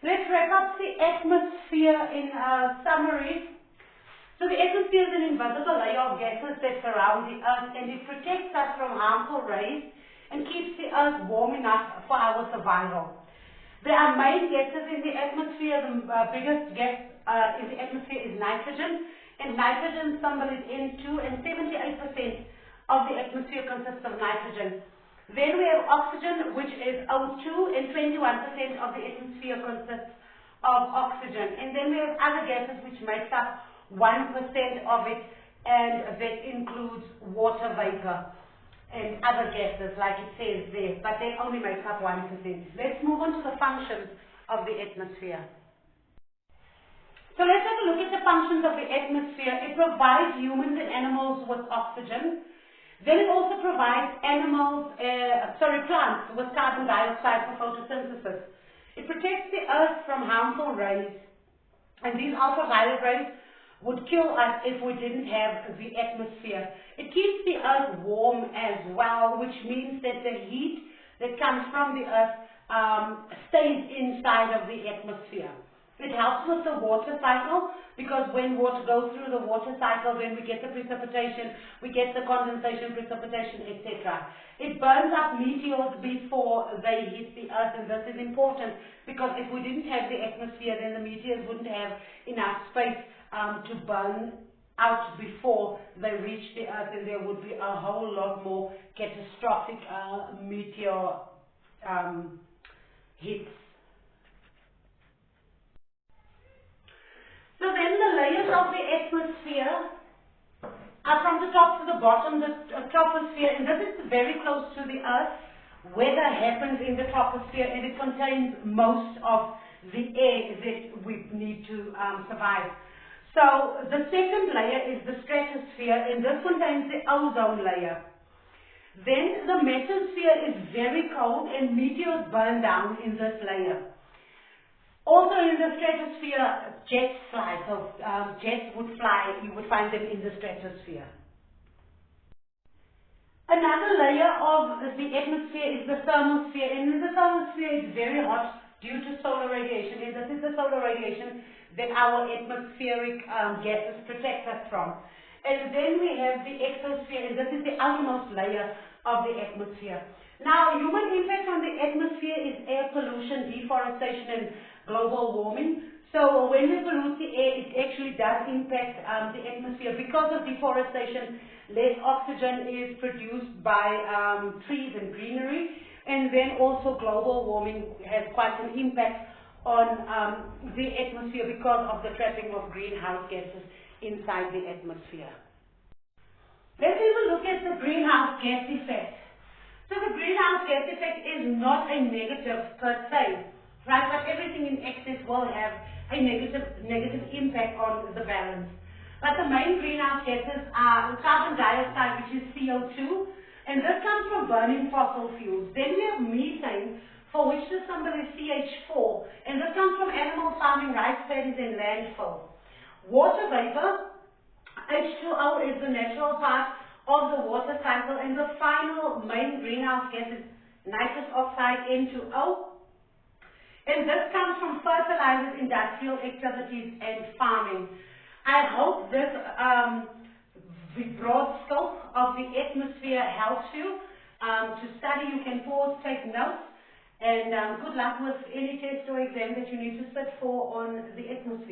Let's wrap up the atmosphere in a summary. So the atmosphere is an invisible layer of gases that surround the Earth, and it protects us from harmful rays and keeps the Earth warm enough for our survival. There are main gases in the atmosphere. The biggest gas in the atmosphere is nitrogen, and nitrogen symbol is N2, and 78% of the atmosphere consists of nitrogen. Then we have oxygen, which is O2, and 21% of the atmosphere consists of oxygen. And then we have other gases which makes up 1% of it, and that includes water vapor and other gases like it says there, but that only makes up 1%. Let's move on to the functions of the atmosphere. So let's have a look at the functions of the atmosphere. It provides humans and animals with oxygen. Then it also provides plants with carbon dioxide for photosynthesis. It protects the Earth from harmful rays, and these ultraviolet rays would kill us if we didn't have the atmosphere. It keeps the Earth warm as well, which means that the heat that comes from the Earth stays inside of the atmosphere. It helps with the water cycle, because when water goes through the water cycle, then we get the precipitation, we get the condensation, precipitation, etc. It burns up meteors before they hit the Earth, and this is important because if we didn't have the atmosphere, then the meteors wouldn't have enough space to burn out before they reach the Earth, and there would be a whole lot more catastrophic meteor hits. So then the layers of the atmosphere are from the top to the bottom, the troposphere, and this is very close to the Earth. Weather happens in the troposphere, and it contains most of the air that we need to survive. So the second layer is the stratosphere, and this contains the ozone layer. Then the mesosphere is very cold, and meteors burn down in this layer. Also in the stratosphere, jets fly. So jets would fly, you would find them in the stratosphere. Another layer of the atmosphere is the thermosphere, and the thermosphere is very hot due to solar radiation, and this is the solar radiation that our atmospheric gases protect us from. And then we have the exosphere, and this is the outermost layer of the atmosphere. Now, human impact on the atmosphere is air pollution, deforestation, and global warming. So when we pollute the air, it actually does impact the atmosphere. Because of deforestation, less oxygen is produced by trees and greenery, and then also global warming has quite an impact on the atmosphere because of the trapping of greenhouse gases inside the atmosphere. Let's have a look at the greenhouse gas effect. So the greenhouse gas effect is not a negative per se, right? But everything in excess will have a negative impact on the balance. But the main greenhouse gases are carbon dioxide, which is CO2, and this comes from burning fossil fuels. Then we have methane, for which the symbol is CH4, and this comes from animal farming, rice paddies, and landfill. Water vapor, H2O, is the natural part of the water cycle, and the final main greenhouse gas is nitrous oxide, N2O. And this comes from fertilizers, industrial activities, and farming. I hope this broad scope of the atmosphere helps you to study. You can pause, take notes, and good luck with any test or exam that you need to sit for on the atmosphere.